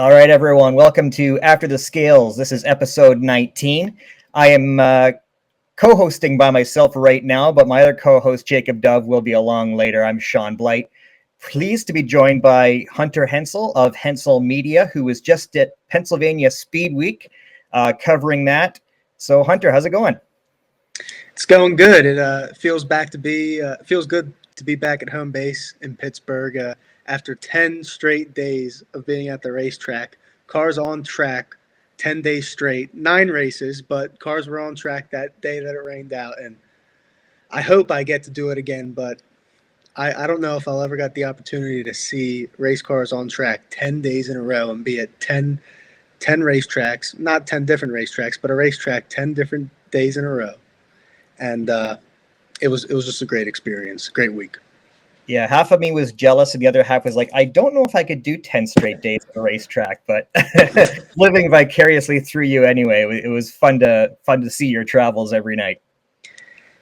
All right, everyone. Welcome to After the Scales. This is episode 19. I am co-hosting by myself right now, but my other co-host, Jacob Dove, will be along later. I'm Shaun Blight. Pleased to be joined by Hunter Hensel of Hensel Media, who was just at Pennsylvania Speedweek covering that. So, Hunter, how's it going? It's going good. It feels good to be back at home base in Pittsburgh after 10 straight days of being at the racetrack. Cars on track 10 days straight, 9 races, but cars were on track that day that it rained out. And I hope I get to do it again, but I don't know if I'll ever get the opportunity to see race cars on track 10 days in a row and be at 10 racetracks, not 10 different racetracks, but a racetrack 10 different days in a row. And it was just a great experience, great week. Yeah, half of me was jealous, and the other half was like, I don't know if I could do 10 straight days at a racetrack, but living vicariously through you anyway, it was fun to see your travels every night.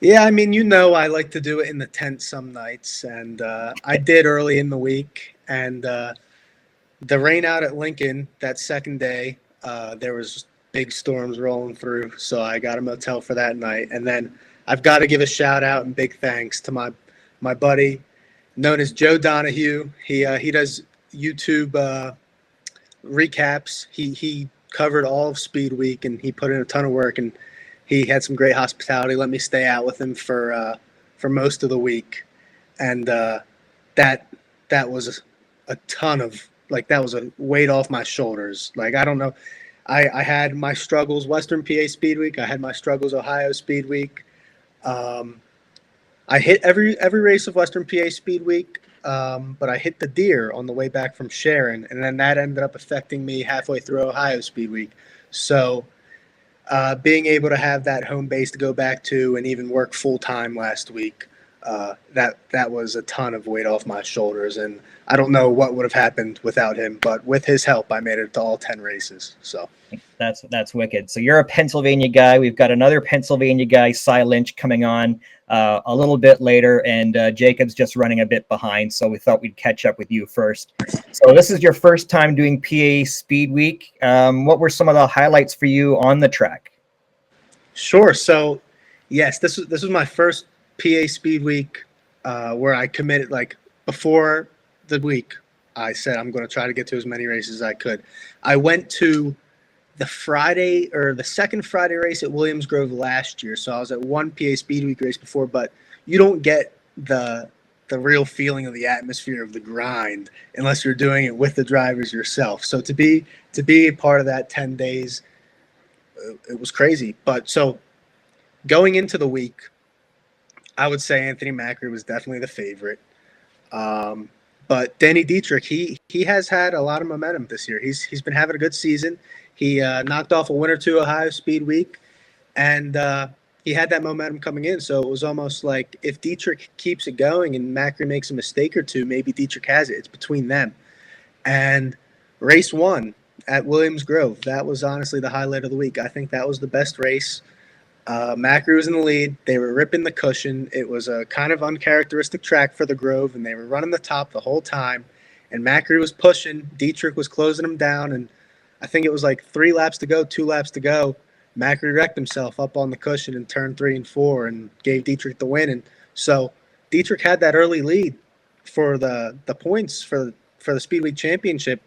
Yeah, I mean, I like to do it in the tent some nights, and I did early in the week. And the rain out at Lincoln that second day, there was big storms rolling through, so I got a motel for that night. And then I've got to give a shout out and big thanks to my buddy known as Joe Donahue. He does YouTube recaps. He covered all of Speedweek, and he put in a ton of work, and he had some great hospitality. Let me stay out with him for most of the week, and that was a ton of, like, that was a weight off my shoulders. Like, I don't know. I had my struggles Western PA Speedweek. I had my struggles Ohio Speedweek. I hit every race of Western PA Speedweek, but I hit the deer on the way back from Sharon, and then that ended up affecting me halfway through Ohio Speedweek. So being able to have that home base to go back to and even work full-time last week, that was a ton of weight off my shoulders, and I don't know what would have happened without him, but with his help, I made it to all 10 races. So that's wicked. So you're a Pennsylvania guy. We've got another Pennsylvania guy, Sye Lynch, coming on a little bit later, and Jacob's just running a bit behind, so we thought we'd catch up with you first. So this is your first time doing PA Speedweek. What were some of the highlights for you on the track? Sure. So yes, this was my first PA Speedweek where I committed, like, before the week. I said I'm going to try to get to as many races as I could. I went to the Friday, or the second Friday race at Williams Grove last year. So I was at one PA Speedweek race before, but you don't get the real feeling of the atmosphere of the grind unless you're doing it with the drivers yourself. So to be a part of that 10 days, it was crazy. But so going into the week, I would say Anthony Macri was definitely the favorite. But Danny Dietrich, he has had a lot of momentum this year. He's been having a good season. He knocked off a win or two Ohio Speedweek, and he had that momentum coming in. So it was almost like if Dietrich keeps it going and Macri makes a mistake or two, maybe Dietrich has it. It's between them. And race 1 at Williams Grove, that was honestly the highlight of the week. I think that was the best race. Macri was in the lead. They were ripping the cushion. It was a kind of uncharacteristic track for the Grove, and they were running the top the whole time. And Macri was pushing. Dietrich was closing him down, and I think it was like 3 laps to go, 2 laps to go. Macri wrecked himself up on the cushion in turn 3 and 4 and gave Dietrich the win. And so Dietrich had that early lead for the points for the Speedweek Championship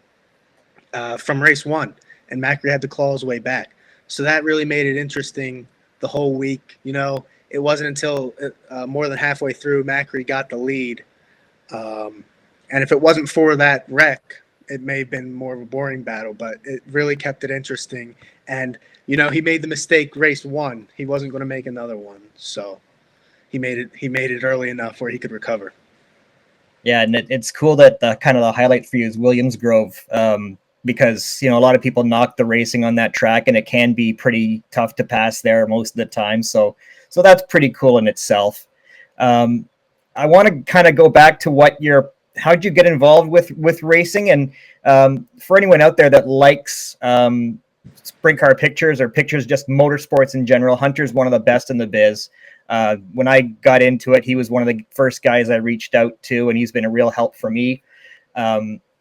from race 1, and Macri had to claw his way back. So that really made it interesting the whole week. It wasn't until more than halfway through Macri got the lead. And if it wasn't for that wreck, it may have been more of a boring battle, but it really kept it interesting. And, he made the mistake race 1. He wasn't going to make another one. So he made it early enough where he could recover. Yeah, and it's cool that kind of the highlight for you is Williams Grove, because a lot of people knock the racing on that track, and it can be pretty tough to pass there most of the time. So that's pretty cool in itself. I want to kind of go back to how'd you get involved with racing? And for anyone out there that likes sprint car pictures or pictures, just motorsports in general, Hunter's one of the best in the biz. When I got into it, he was one of the first guys I reached out to, and he's been a real help for me.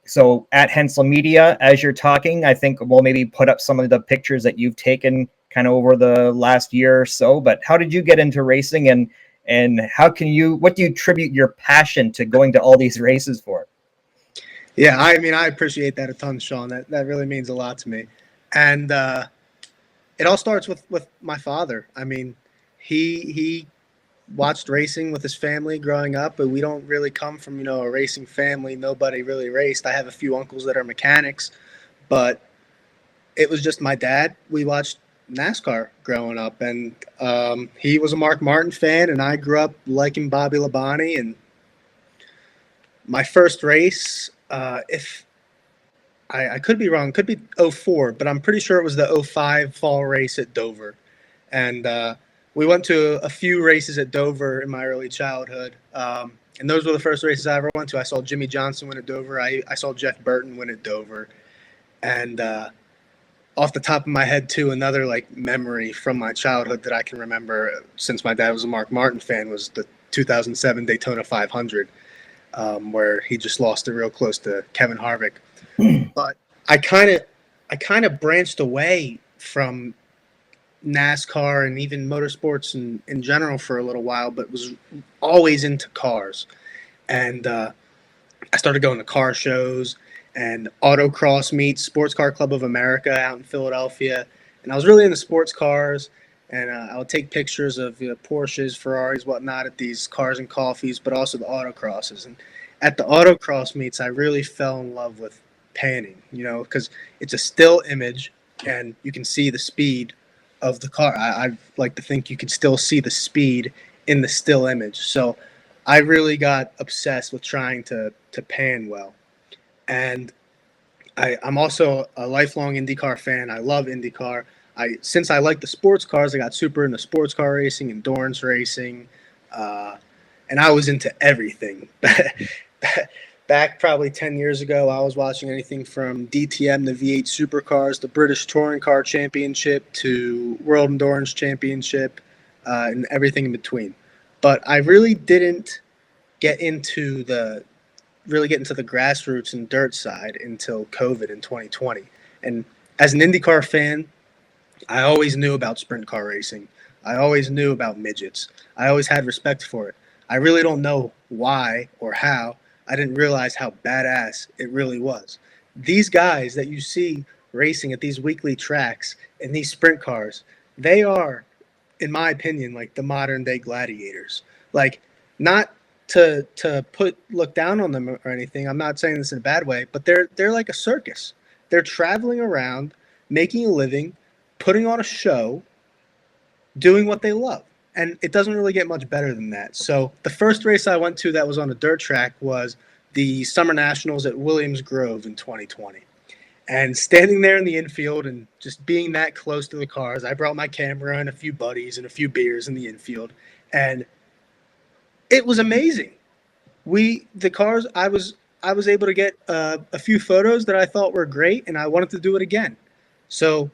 so at Hensel Media, as you're talking, I think we'll maybe put up some of the pictures that you've taken kind of over the last year or so. But how did you get into racing, and what do you attribute your passion to going to all these races for? Yeah, I mean, I appreciate that a ton, Shaun. That really means a lot to me. And it all starts with my father. I mean, he watched racing with his family growing up, but we don't really come from, a racing family. Nobody really raced. I have a few uncles that are mechanics, but it was just my dad. We watched NASCAR growing up, and he was a Mark Martin fan, and I grew up liking Bobby Labonte. And my first race, if I could be wrong, could be '04, but I'm pretty sure it was the '05 fall race at Dover. And we went to a few races at Dover in my early childhood. And those were the first races I ever went to. I saw Jimmy Johnson win at Dover. I saw Jeff Burton win at Dover. And off the top of my head, too, another memory from my childhood that I can remember, since my dad was a Mark Martin fan, was the 2007 Daytona 500, where he just lost it real close to Kevin Harvick. But I kind of branched away from NASCAR and even motorsports in general for a little while, but was always into cars. And I started going to car shows and autocross meets, Sports Car Club of America out in Philadelphia. And I was really into sports cars. And I would take pictures of Porsches, Ferraris, whatnot at these cars and coffees, but also the autocrosses. And at the autocross meets, I really fell in love with panning, because it's a still image and you can see the speed of the car. I like to think you could still see the speed in the still image. So I really got obsessed with trying to pan well. And I'm also a lifelong IndyCar fan. I love IndyCar. Since I like the sports cars, I got super into sports car racing, endurance racing, and I was into everything. Back probably 10 years ago, I was watching anything from DTM to V8 Supercars, the British Touring Car Championship to World Endurance Championship, and everything in between. But I really didn't get into the grassroots and dirt side until COVID in 2020. And as an IndyCar fan, I always knew about sprint car racing. I always knew about midgets. I always had respect for it. I really don't know why or how. I didn't realize how badass it really was. These guys that you see racing at these weekly tracks in these sprint cars, they are, in my opinion, like the modern day gladiators. Not to look down on them or anything. I'm not saying this in a bad way, but they're like a circus. They're traveling around, making a living, putting on a show, doing what they love. And it doesn't really get much better than that. So the first race I went to that was on a dirt track was the Summer Nationals at Williams Grove in 2020. And standing there in the infield and just being that close to the cars, I brought my camera and a few buddies and a few beers in the infield. And it was amazing. I was able to get a few photos that I thought were great, and I wanted to do it again. So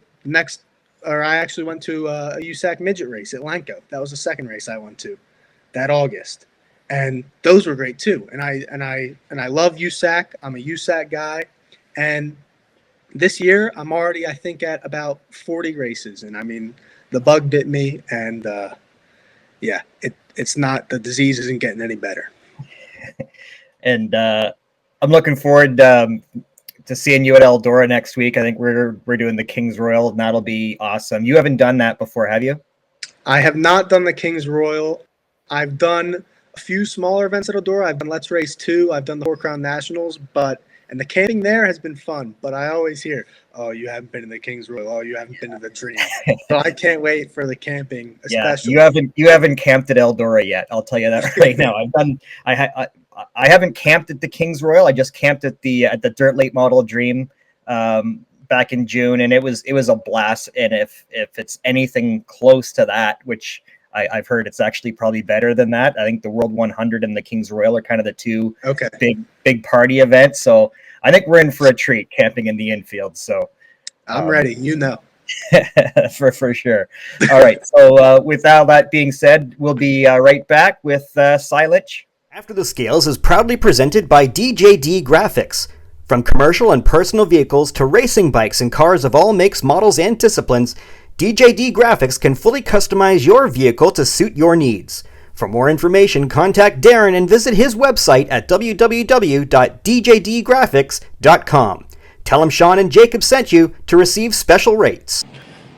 I actually went to a USAC midget race at Lanco. That was the second race I went to that August, and those were great too. And I love USAC. I'm a USAC guy, and this year I'm already, I think, at about 40 races. And I mean, the bug bit me, and it's not, the disease isn't getting any better. And I'm looking forward to seeing you at Eldora next week. I think we're doing the King's Royal, and that'll be awesome. You haven't done that before, have you? I have not done the King's Royal. I've done a few smaller events at Eldora. I've done Let's Race 2. I've done the Four Crown Nationals, and the camping there has been fun. But I always hear, "Oh, you haven't been to the King's Royal. Oh, you haven't been to the Dream." So I can't wait for the camping. Especially. Yeah, you haven't camped at Eldora yet. I'll tell you that right now. I haven't camped at the King's Royal. I just camped at the Dirt Late Model Dream back in June, and it was a blast. And if it's anything close to that, which I've heard it's actually probably better than that. I think the World 100 and the King's Royal are kind of the two big party events. So I think we're in for a treat camping in the infield. So I'm ready. for sure. All right. So with all that being said, we'll be right back with Sye Lynch. After the Scales is proudly presented by DJD Graphics. From commercial and personal vehicles to racing bikes and cars of all makes, models, and disciplines, DJD Graphics can fully customize your vehicle to suit your needs. For more information, contact Darren and visit his website at www.djdgraphics.com. Tell him Shaun and Jacob sent you to receive special rates.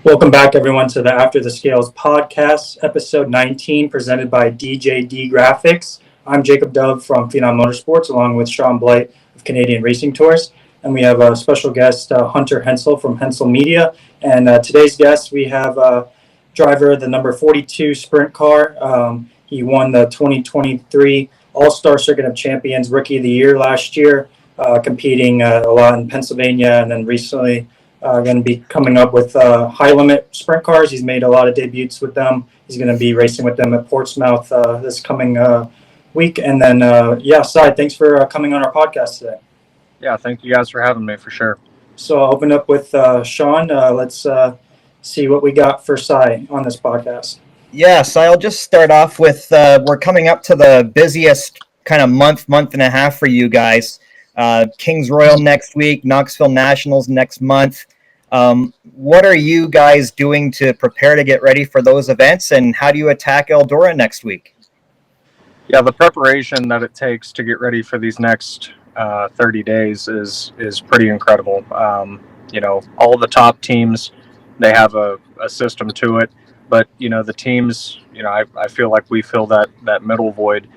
Welcome back, everyone, to the After the Scales podcast, episode 19, presented by DJD Graphics. I'm Jacob Dove from Phenom Motorsports, along with Shaun Blight of Canadian Racing Tours. And we have a special guest, Hunter Hensel from Hensel Media. And today's guest, we have driver of the number 42 sprint car. He won the 2023 All-Star Circuit of Champions Rookie of the Year last year, competing a lot in Pennsylvania, and then recently going to be coming up with high limit sprint cars. He's made a lot of debuts with them. He's going to be racing with them at Portsmouth this coming week. And then, Sye, thanks for coming on our podcast today. Yeah, thank you guys for having me, for sure. So I'll open up with Shaun. Let's see what we got for Sye on this podcast. Yeah, so I'll just start off with we're coming up to the busiest kind of month and a half for you guys. Kings Royal next week, Knoxville Nationals next month. What are you guys doing to prepare to get ready for those events, and how do you attack Eldora next week? Yeah, the preparation that it takes to get ready for these next 30 days is pretty incredible. All the top teams, they have a system to it, but the teams, I feel like we fill that middle void.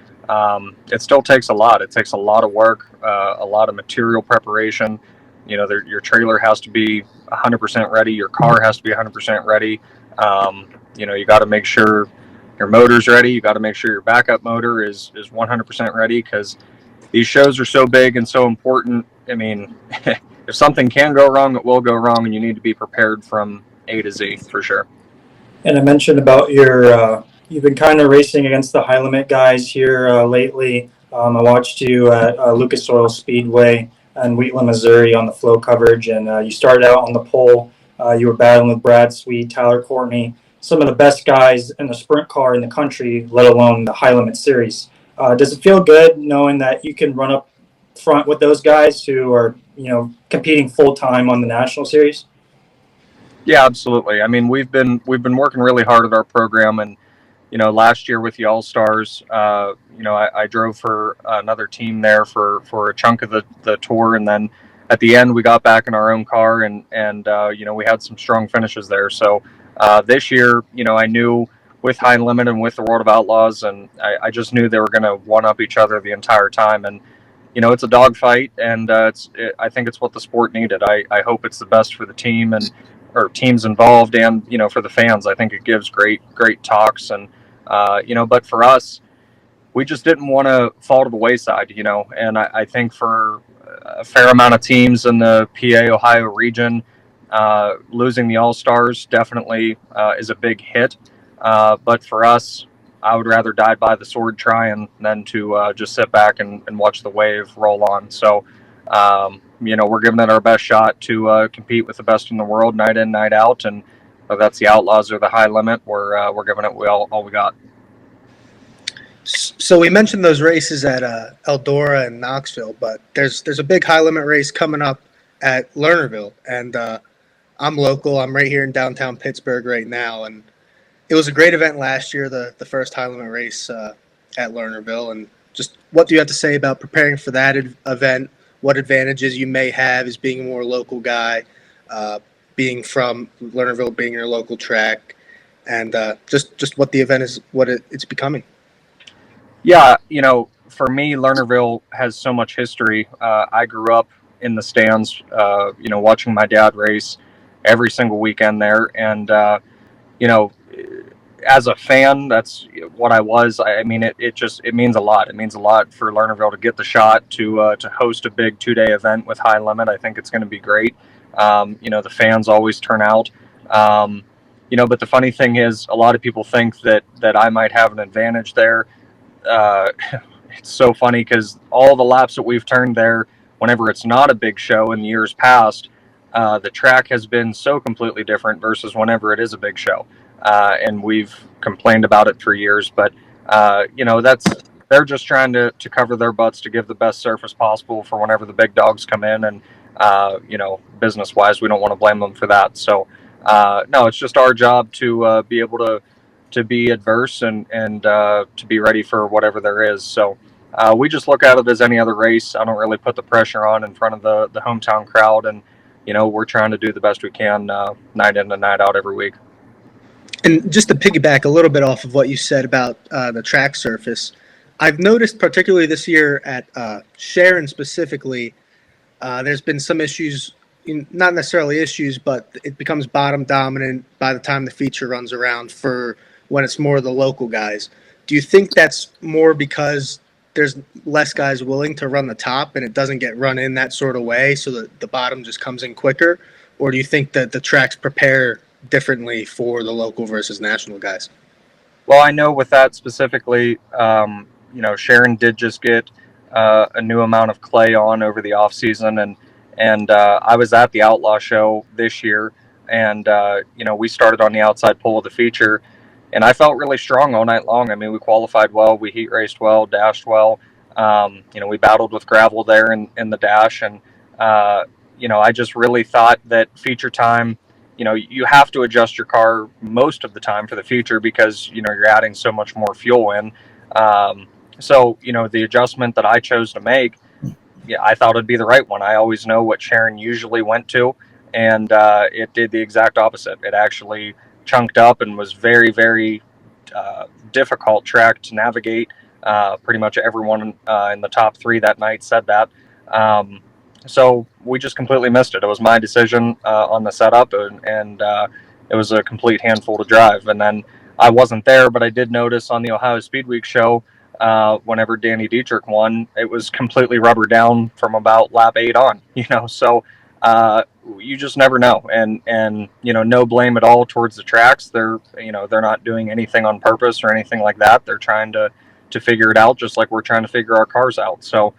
It still takes a lot. It takes a lot of work, a lot of material preparation. Your trailer has to be 100% ready. Your car has to be 100% ready. You got to make sure your motor's ready. You got to make sure your backup motor is 100% ready, because these shows are so big and so important. I mean, if something can go wrong, it will go wrong, and you need to be prepared from A to Z for sure. And I mentioned about your, you've been kind of racing against the high limit guys here lately. I watched you at Lucas Oil Speedway in Wheatland, Missouri on the flow coverage, and you started out on the pole. You were battling with Brad Sweet, Tyler Courtney, some of the best guys in the sprint car in the country, let alone the high limit series. Does it feel good knowing that you can run up front with those guys who are, competing full time on the national series? Yeah, absolutely. I mean, we've been working really hard at our program, and last year with the All-Stars, I drove for another team there for a chunk of the tour, and then at the end we got back in our own car, and we had some strong finishes there. So this year, I knew with High Limit and with the World of Outlaws, and I just knew they were going to one-up each other the entire time. And it's a dogfight, and I think it's what the sport needed. I hope it's the best for the team or teams involved, and for the fans. I think it gives great talks, and but for us, we just didn't want to fall to the wayside, and I think for a fair amount of teams in the PA Ohio region, losing the All-Stars definitely is a big hit, but for us, I would rather die by the sword trying than to just sit back and watch the wave roll on. So we're giving it our best shot to compete with the best in the world night in, night out, and whether that's the Outlaws or the High Limit, we're giving it all we got. So we mentioned those races at Eldora and Knoxville, but there's a big high limit race coming up at Lernerville, and I'm local. I'm right here in downtown Pittsburgh right now, and it was a great event last year, the first high limit race at Lernerville. And just what do you have to say about preparing for that event? What advantages you may have as being a more local guy, being from Lernerville, being your local track, and just what the event is, what it's becoming. Yeah, for me, Lernerville has so much history. I grew up in the stands, watching my dad race every single weekend there, and as a fan, that's what I was. I mean, it means a lot. It means a lot for Lernerville to get the shot to host a big 2-day event with High Limit. I think it's going to be great. The fans always turn out. But the funny thing is, a lot of people think that I might have an advantage there. It's so funny because all the laps that we've turned there, whenever it's not a big show in the years past, the track has been so completely different versus whenever it is a big show. And we've complained about it for years, but that's they're just trying to cover their butts to give the best surface possible for whenever the big dogs come in. And, business wise, we don't want to blame them for that. So, no, it's just our job to be able to be adverse and to be ready for whatever there is. So we just look at it as any other race. I don't really put the pressure on in front of the hometown crowd. And, we're trying to do the best we can night in and night out every week. And just to piggyback a little bit off of what you said about the track surface, I've noticed particularly this year at Sharon specifically, there's been some issues, not necessarily issues, but it becomes bottom dominant by the time the feature runs around for when it's more of the local guys. Do you think that's more because there's less guys willing to run the top and it doesn't get run in that sort of way so that the bottom just comes in quicker? Or do you think that the tracks prepare differently for the local versus national guys? Well, I know with that specifically, Sharon did just get a new amount of clay on over the off season, and I was at the Outlaw show this year, and we started on the outside pole of the feature, and I felt really strong all night long. I mean, we qualified well, we heat raced well, dashed well. We battled with gravel there in the dash, and I just really thought that feature time. You have to adjust your car most of the time for the feature because, you're adding so much more fuel in. So, the adjustment that I chose to make, I thought it'd be the right one. I always know what Sharon usually went to, and it did the exact opposite. It actually chunked up and was very, very difficult track to navigate. Pretty much everyone in the top three that night said that. So we just completely missed it. It was my decision on the setup, and it was a complete handful to drive. And then I wasn't there, but I did notice on the Ohio Speedweek show, whenever Danny Dietrich won, it was completely rubber down from about lap 8 on. So you just never know. And no blame at all towards the tracks. They're not doing anything on purpose or anything like that. They're trying to figure it out, just like we're trying to figure our cars out. So.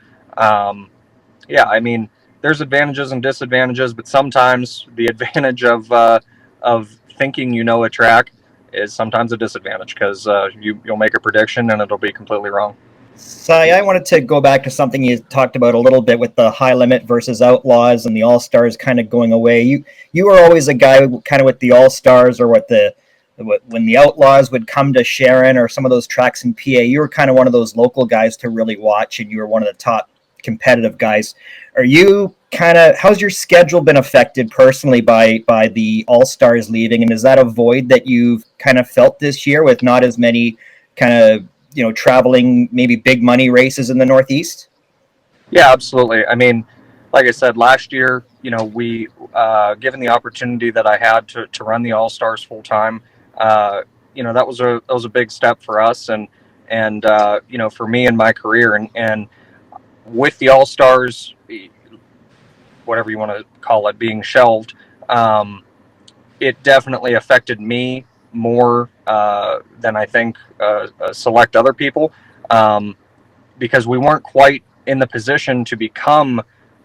Yeah, I mean, there's advantages and disadvantages, but sometimes the advantage of thinking a track is sometimes a disadvantage because you'll make a prediction and it'll be completely wrong. Sye, I wanted to go back to something you talked about a little bit with the high limit versus Outlaws and the All-Stars kind of going away. You were always a guy kind of with the All-Stars or when the Outlaws would come to Sharon or some of those tracks in PA, you were kind of one of those local guys to really watch, and you were one of the top competitive guys. Are you how's your schedule been affected personally by the All-Stars leaving, and is that a void that you've kind of felt this year with not as many kind of traveling maybe big money races in the Northeast? Yeah, absolutely. I mean, like I said, last year, we given the opportunity that I had to run the All-Stars full time, that was a big step for us and for me in my career, and with the All-Stars, whatever you want to call it, being shelved, it definitely affected me more than I think select other people, because we weren't quite in the position to become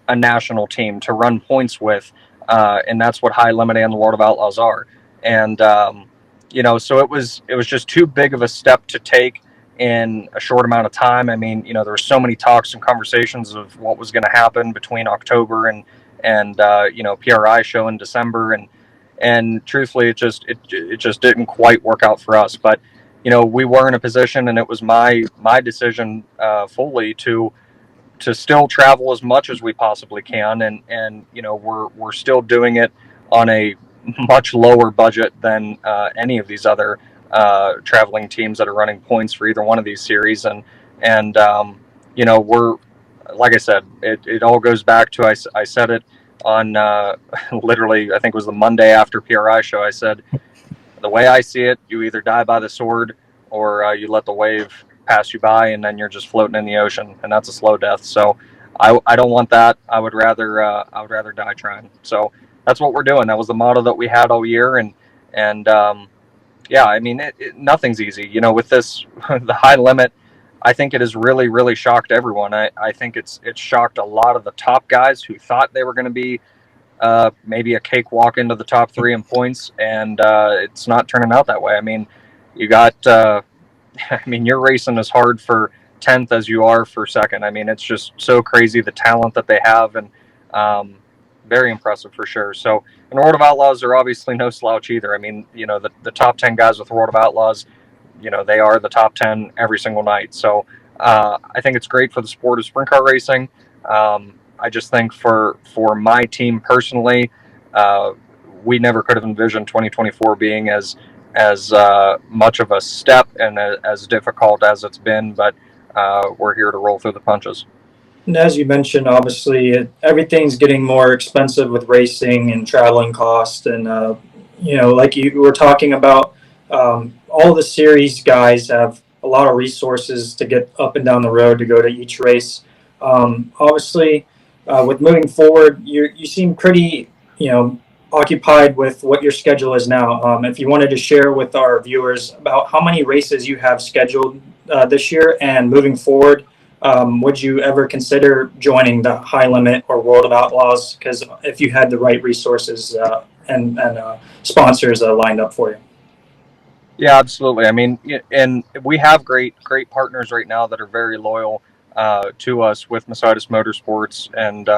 a national team to run points with, and that's what High Limit and the World of Outlaws are. And so it was just too big of a step to take in a short amount of time. I mean, there were so many talks and conversations of what was going to happen between October and PRI show in December, and truthfully, it just didn't quite work out for us. But we were in a position, and it was my decision fully to still travel as much as we possibly can, and we're still doing it on a much lower budget than any of these other traveling teams that are running points for either one of these series, and we're, like I said, it all goes back to I said it on literally, I think it was the Monday after PRI show. I said, the way I see it, you either die by the sword or you let the wave pass you by, and then you're just floating in the ocean, and that's a slow death. So I don't want that. I would rather die trying. So that's what we're doing. That was the motto that we had all year, and yeah, I mean, nothing's easy. With this, the High Limit, I think it has really, really shocked everyone. I think it's shocked a lot of the top guys who thought they were going to be maybe a cakewalk into the top 3 in points, and it's not turning out that way. I mean, you got, you're racing as hard for 10th as you are for second. I mean, it's just so crazy the talent that they have, and very impressive for sure. So, and World of Outlaws are obviously no slouch either. I mean, you know, the top 10 guys with World of Outlaws, you know, they are the top 10 every single night. So I think it's great for the sport of sprint car racing. I just think for my team personally, we never could have envisioned 2024 being as much of a step and as difficult as it's been, but we're here to roll through the punches. And as you mentioned, obviously everything's getting more expensive with racing and traveling costs, and you know, like you were talking about, all the series guys have a lot of resources to get up and down the road to go to each race. Obviously, with moving forward, you seem pretty, you know, occupied with what your schedule is now. If you wanted to share with our viewers about how many races you have scheduled this year and moving forward, would you ever consider joining the High Limit or World of Outlaws? Because if you had the right resources and sponsors lined up for you. Yeah, absolutely. I mean, and we have great partners right now that are very loyal to us with Mercedes Motorsports and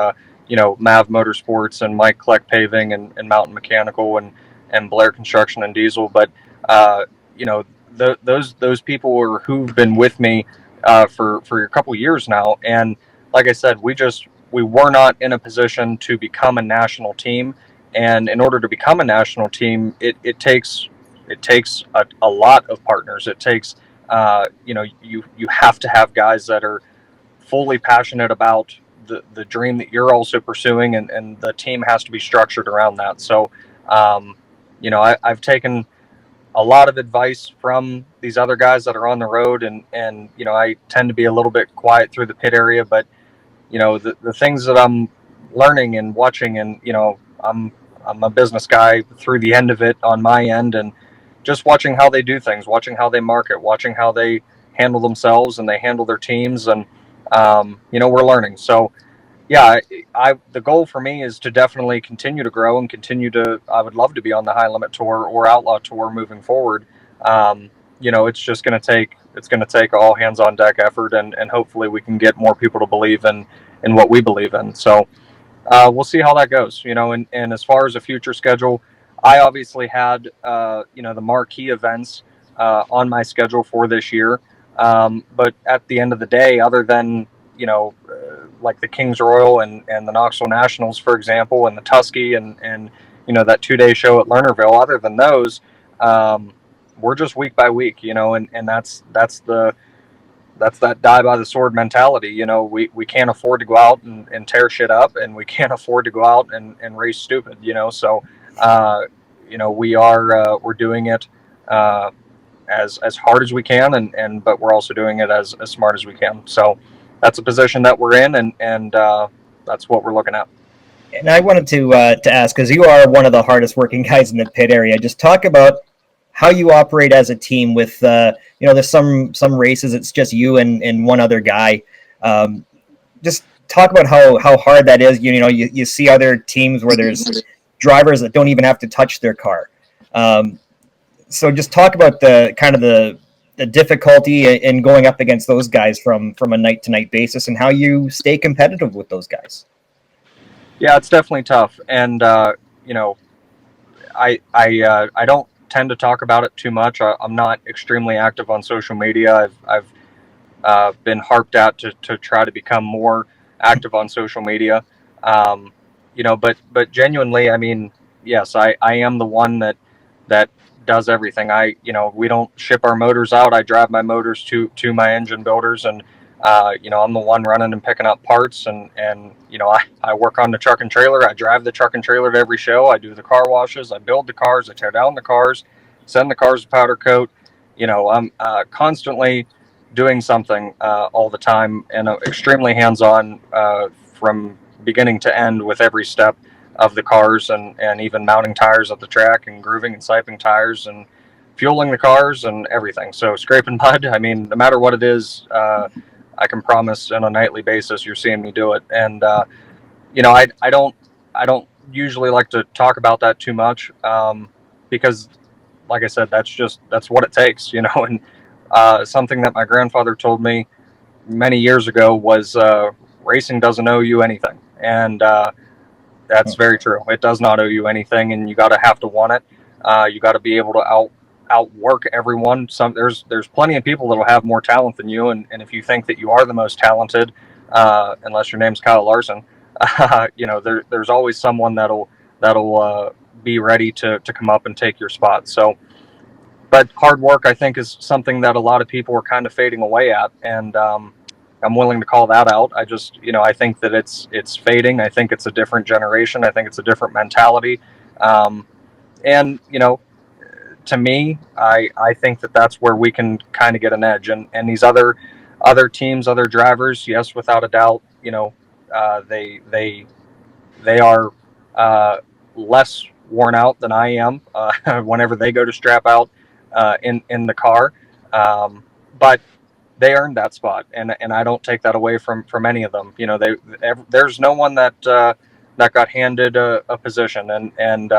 you know, Mav Motorsports and Mike Kleck Paving and Mountain Mechanical and Blair Construction and Diesel. But you know, those people are who've been with me for a couple years now. And like I said, we were not in a position to become a national team. And in order to become a national team, it takes a lot of partners. It takes you know, you have to have guys that are fully passionate about the dream that you're also pursuing, and the team has to be structured around that. So you know, I've taken a lot of advice from these other guys that are on the road, and you know, I tend to be a little bit quiet through the pit area, but you know, the things that I'm learning and watching, and you know, I'm a business guy through the end of it on my end, and just watching how they do things, watching how they market, watching how they handle themselves and they handle their teams, and you know, we're learning. So yeah, the goal for me is to definitely continue to grow and continue to. I would love to be on the High Limit Tour or Outlaw Tour moving forward. You know, it's just going to take all hands on deck effort, and hopefully we can get more people to believe in what we believe in. So we'll see how that goes. You know, and as far as a future schedule, I obviously had you know, the marquee events on my schedule for this year, but at the end of the day, other than you know, like the Kings Royal and the Knoxville Nationals, for example, and the Tusky and you know, that 2-day show at Lernerville, other than those, we're just week by week, you know, and that's that die by the sword mentality. You know, we can't afford to go out and tear shit up, and we can't afford to go out and race stupid, you know. So you know, we're doing it as hard as we can, and but we're also doing it as smart as we can. So that's a position that we're in, and that's what we're looking at. And I wanted to ask, because you are one of the hardest working guys in the pit area, just talk about how you operate as a team with, you know, there's some races it's just you and one other guy. Just talk about how hard that is. You know, you see other teams where there's drivers that don't even have to touch their car. So just talk about the kind of the difficulty in going up against those guys from a night to night basis, and how you stay competitive with those guys. Yeah, it's definitely tough, and you know, I don't tend to talk about it too much. I'm not extremely active on social media. I've been harped at to try to become more active on social media. You know, but genuinely, I mean, yes, I am the one that does everything. You know, we don't ship our motors out. I drive my motors to my engine builders, and you know, I'm the one running and picking up parts, and you know, I work on the truck and trailer. I drive the truck and trailer to every show. I do the car washes. I build the cars. I tear down the cars, send the cars to powder coat. You know, I'm constantly doing something all the time, and extremely hands-on from beginning to end with every step of the cars, and even mounting tires at the track, and grooving and siping tires, and fueling the cars, and everything. So scraping mud, I mean, no matter what it is, I can promise on a nightly basis you're seeing me do it. And you know, I don't usually like to talk about that too much, because like I said, that's what it takes, you know. And something that my grandfather told me, many years ago was racing doesn't owe you anything, and that's very true. It does not owe you anything, and you got to have to want it. You got to be able to outwork everyone. There's plenty of people that'll have more talent than you, and if you think that you are the most talented, unless your name's Kyle Larson, there's always someone that'll be ready to come up and take your spot. So, but hard work, I think, is something that a lot of people are kind of fading away at, and I'm willing to call that out. I think that it's fading. I think it's a different generation. I think it's a different mentality, and to me, I think that that's where we can kind of get an edge. And these other teams, other drivers, yes, without a doubt, they are less worn out than I am whenever they go to strap out in the car. But they earned that spot, and I don't take that away from any of them. There's no one that got handed a position, and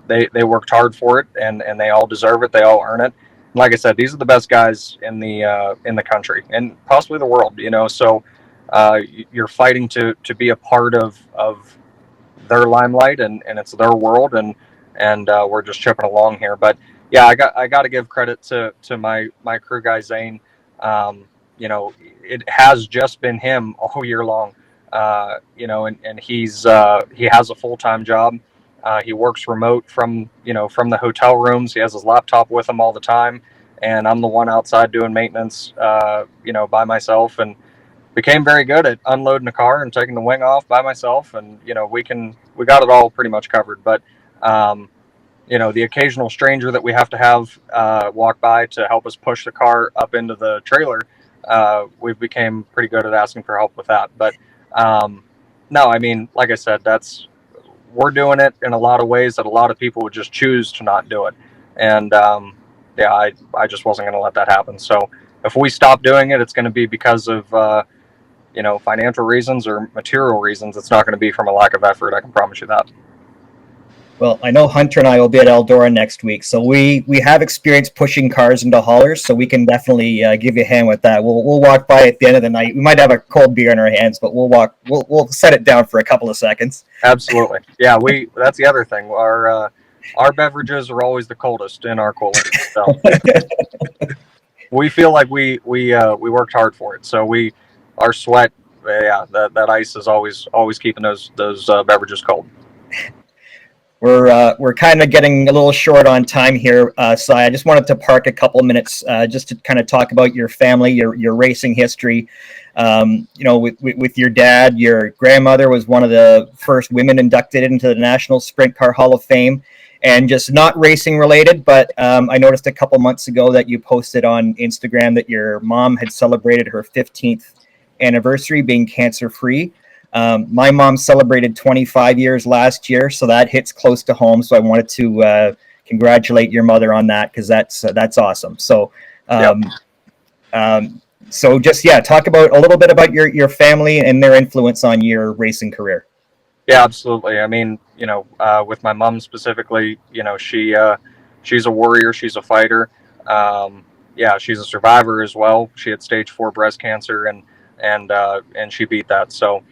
they worked hard for it, and they all deserve it. They all earn it. And like I said, these are the best guys in the country and possibly the world. So you're fighting to be a part of their limelight, and it's their world, and we're just chipping along here. But yeah, I got to give credit to my crew guy Zane. It has just been him all year long. And he has a full-time job. He works remote from the hotel rooms. He has his laptop with him all the time, and I'm the one outside doing maintenance, by myself, and became very good at unloading the car and taking the wing off by myself. And we got it all pretty much covered. But the occasional stranger that we have to have walk by to help us push the car up into the trailer, we've became pretty good at asking for help with that. But no, I mean, like I said, we're doing it in a lot of ways that a lot of people would just choose to not do it. And I just wasn't going to let that happen. So if we stop doing it, it's going to be because of financial reasons or material reasons. It's not going to be from a lack of effort. I can promise you that. Well, I know Hunter and I will be at Eldora next week, so we have experience pushing cars into haulers, so we can definitely give you a hand with that. We'll walk by at the end of the night. We might have a cold beer in our hands, but we'll set it down for a couple of seconds. Absolutely, yeah. That's the other thing. Our beverages are always the coldest in our cooler, so we feel like we worked hard for it. So our sweat, that ice is always keeping those beverages cold. We're kind of getting a little short on time here, Sye. I just wanted to park a couple minutes just to kind of talk about your family, your racing history. With your dad, your grandmother was one of the first women inducted into the National Sprint Car Hall of Fame, and just not racing related, but I noticed a couple months ago that you posted on Instagram that your mom had celebrated her 15th anniversary being cancer-free. My mom celebrated 25 years last year, so that hits close to home. So I wanted to congratulate your mother on that, because that's awesome. So, talk about a little bit about your family and their influence on your racing career. Yeah, absolutely. I mean, with my mom specifically, she's a warrior. She's a fighter. She's a survivor as well. She had stage 4 breast cancer, and she beat that. So,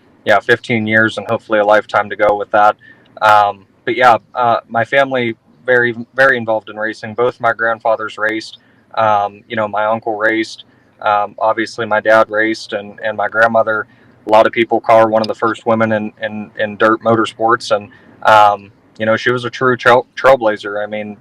15 years and hopefully a lifetime to go with that. My family, very, very involved in racing. Both my grandfathers raced. My uncle raced. Obviously, my dad raced, and my grandmother, a lot of people call her one of the first women in dirt motorsports. And, she was a true trailblazer. I mean,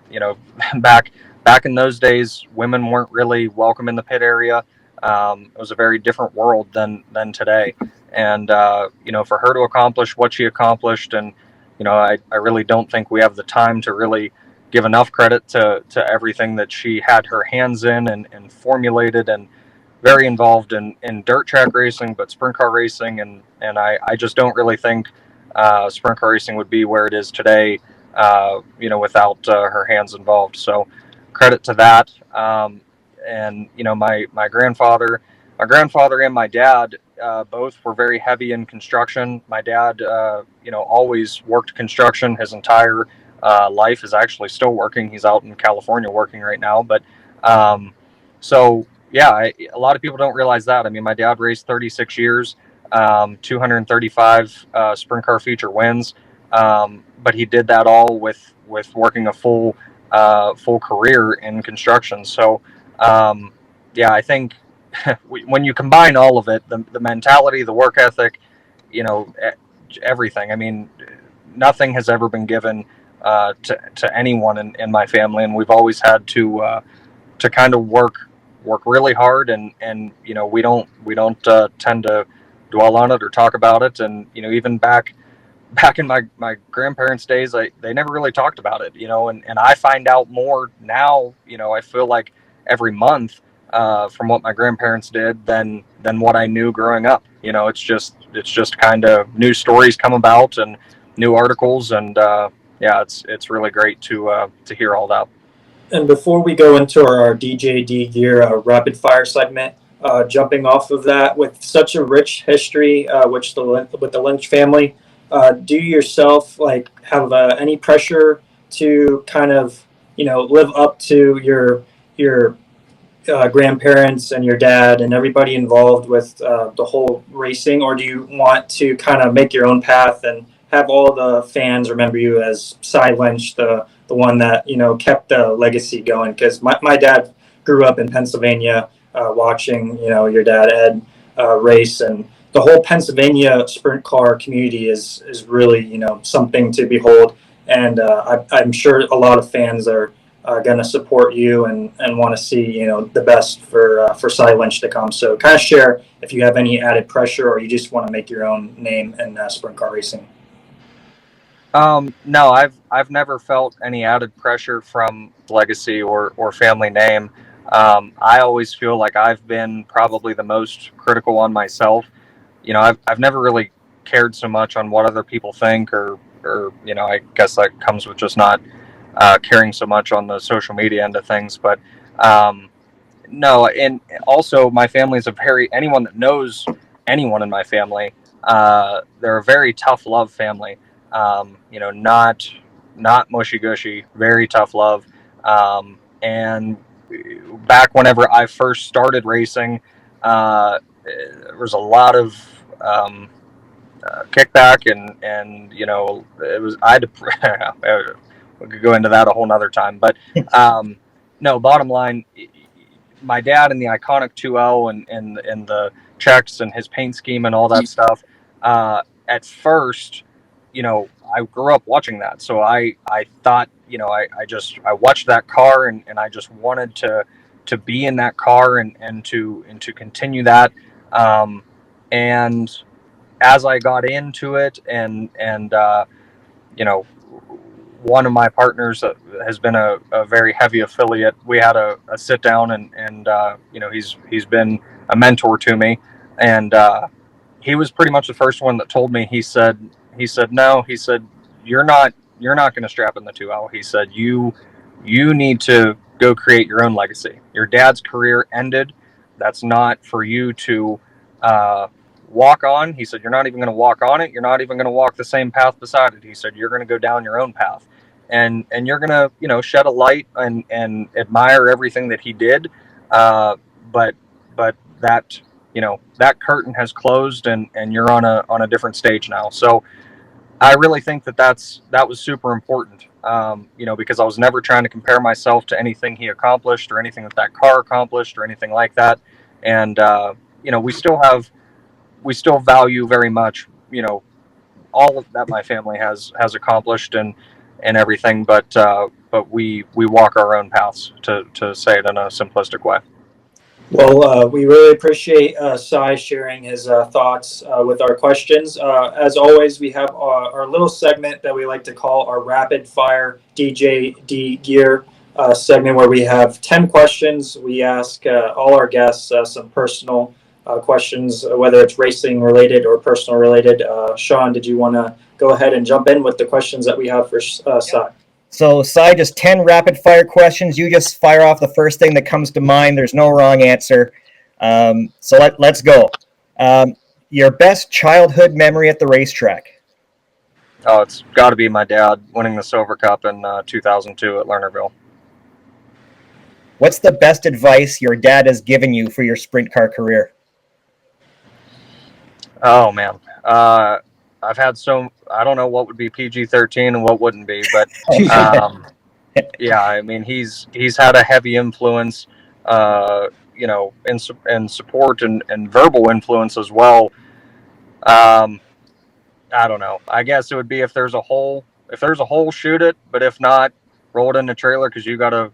back in those days, women weren't really welcome in the pit area. It was a very different world than today. And, for her to accomplish what she accomplished, and, I really don't think we have the time to really give enough credit to everything that she had her hands in and formulated, and very involved in dirt track racing, but sprint car racing. And I just don't really think sprint car racing would be where it is today, without her hands involved. So credit to that. And, my grandfather and my dad, both were very heavy in construction. My dad, always worked construction his entire life, is actually still working. He's out in California working right now. But so, yeah, a lot of people don't realize that. I mean, my dad raced 36 years, 235 sprint car feature wins, but he did that all with working a full career in construction. So, yeah, I think when you combine all of it, the mentality, the work ethic, everything. I mean, nothing has ever been given to anyone in my family, and we've always had to kind of work really hard, and we don't tend to dwell on it or talk about it. And even back in my grandparents' days, they never really talked about it, and I find out more now. I feel like every month from what my grandparents did than what I knew growing up. It's just kind of new stories come about and new articles, and yeah, it's really great to hear all that. And before we go into our DJD Gear Rapid Fire segment, jumping off of that, with such a rich history with the Lynch family, do you yourself have any pressure to kind of live up to your grandparents and your dad and everybody involved with the whole racing, or do you want to kind of make your own path and have all the fans remember you as Sye Lynch, the one that kept the legacy going? Because my dad grew up in Pennsylvania, watching your dad Ed race, and the whole Pennsylvania sprint car community is really something to behold. And I'm sure a lot of fans are going to support you and want to see the best for Sye Lynch to come. So kind of share if you have any added pressure or you just want to make your own name in sprint car racing. No, I've never felt any added pressure from legacy or family name. I always feel like I've been probably the most critical on myself. I've never really cared so much on what other people think, or I guess that comes with just not caring so much on the social media end of things. But no, and also my family is anyone that knows anyone in my family, they're a very tough love family. Not mushy gushy, very tough love. And back whenever I first started racing, there was a lot of kickback, and it was I had to. We could go into that a whole nother time, but no. Bottom line, my dad and the iconic 2L and the checks and his paint scheme and all that stuff. At first, I grew up watching that, so I thought, I watched that car, and I just wanted to be in that car and to continue that. And as I got into it, and one of my partners has been a very heavy affiliate. We had a sit down, and he's been a mentor to me, and he was pretty much the first one that told me. He said no. He said you're not going to strap in the 2L. He said you need to go create your own legacy. Your dad's career ended. That's not for you to walk on. He said you're not even going to walk on it. You're not even going to walk the same path beside it. He said you're going to go down your own path, and you're going to shed a light and admire everything that he did. But that that curtain has closed, and you're on a different stage now. So I really think that was super important. Because I was never trying to compare myself to anything he accomplished or anything that car accomplished or anything like that. And we still value very much, all of that my family has accomplished and everything, but we walk our own paths, to say it in a simplistic way. Well, we really appreciate Sye sharing his thoughts with our questions. As always, we have our little segment that we like to call our Rapid Fire DJD Gear segment, where we have 10 questions. We ask all our guests some personal questions, whether it's racing related or personal related. Shaun, did you want to go ahead and jump in with the questions that we have for Sye? So, Sye, just 10 rapid fire questions. You just fire off the first thing that comes to mind. There's no wrong answer. So let's go. Your best childhood memory at the racetrack? Oh, it's got to be my dad winning the Silver Cup in 2002 at Lernerville. What's the best advice your dad has given you for your sprint car career? Oh man, I've had I don't know what would be PG-13 and what wouldn't be, but yeah, I mean he's had a heavy influence, and support and verbal influence as well. I don't know. I guess it would be if there's a hole, shoot it. But if not, roll it in the trailer because you gotta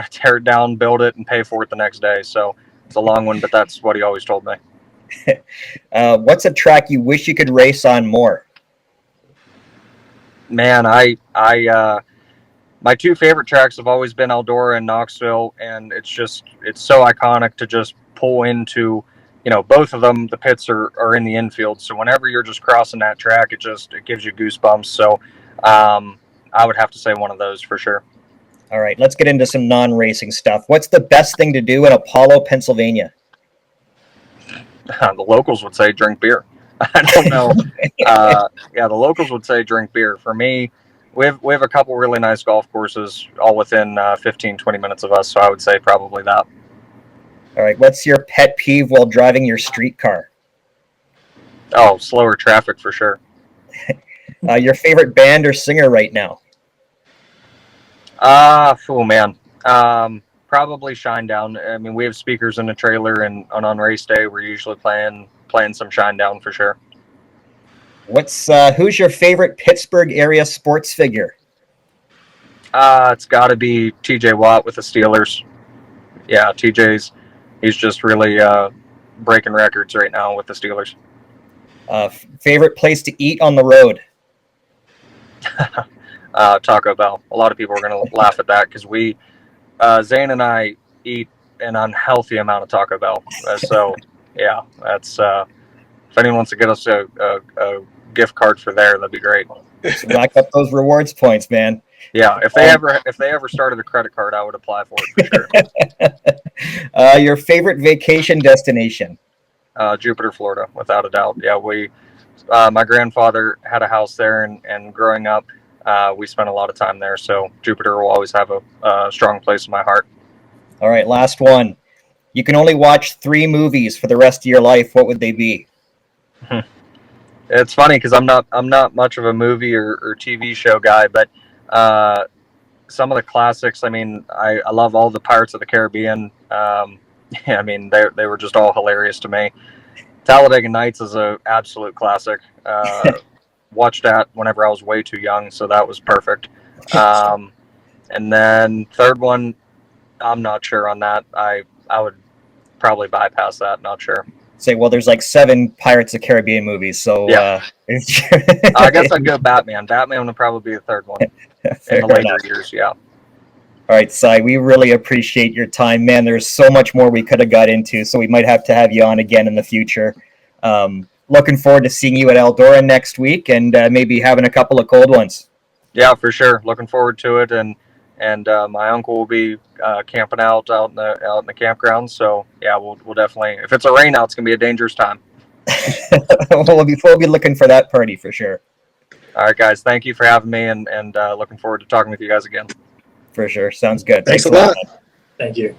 tear it down, build it, and pay for it the next day. So it's a long one, but that's what he always told me. What's a track you wish you could race on more? Man, my two favorite tracks have always been Eldora and Knoxville, and it's so iconic to just pull into. Both of them, the pits are in the infield. So whenever you're just crossing that track, it gives you goosebumps. So I would have to say one of those for sure. All right, let's get into some non-racing stuff. What's the best thing to do in Apollo, Pennsylvania? The locals would say drink beer. I don't know. The locals would say drink beer. For me, we have a couple really nice golf courses all within 15-20 minutes of us. So I would say probably that. All right, what's your pet peeve while driving your street car? Oh, slower traffic for sure. Your favorite band or singer right now? Oh man. Probably Shinedown. I mean, we have speakers in the trailer, and on race day, we're usually playing some Shinedown for sure. Who's your favorite Pittsburgh area sports figure? It's got to be TJ Watt with the Steelers. Yeah, he's just really breaking records right now with the Steelers. Favorite place to eat on the road? Taco Bell. A lot of people are going to laugh at that because Zane and I eat an unhealthy amount of Taco Bell. So yeah, that's if anyone wants to get us a gift card for there, that'd be great. So rack up those rewards points, man. Yeah, if they ever started a credit card, I would apply for it for sure. Your favorite vacation destination? Jupiter, Florida, without a doubt. Yeah, my grandfather had a house there, and growing up, we spent a lot of time there. So Jupiter will always have a strong place in my heart. All right, last one. You can only watch 3 movies for the rest of your life. What would they be? It's funny because I'm not much of a movie or TV show guy, but some of the classics. I mean, I love all the Pirates of the Caribbean. I mean, they were just all hilarious to me. Talladega Nights is an absolute classic. Watched that whenever I was way too young, so that was perfect. And then third one, I'm not sure on that. I would probably bypass that. Not sure. Say, well, there's like 7 Pirates of the Caribbean movies, so yeah. I guess I'd go Batman. Batman would probably be the third one in the later years. Yeah. All right, Sye, we really appreciate your time, man. There's so much more we could have got into, so we might have to have you on again in the future. Looking forward to seeing you at Eldora next week, and maybe having a couple of cold ones. Yeah, for sure. Looking forward to it, and my uncle will be camping out in the campground. So yeah, we'll definitely. If it's a rain out, it's gonna be a dangerous time. we'll be looking for that party for sure. All right, guys. Thank you for having me, and looking forward to talking with you guys again. For sure. Sounds good. Thanks a lot. Thank you.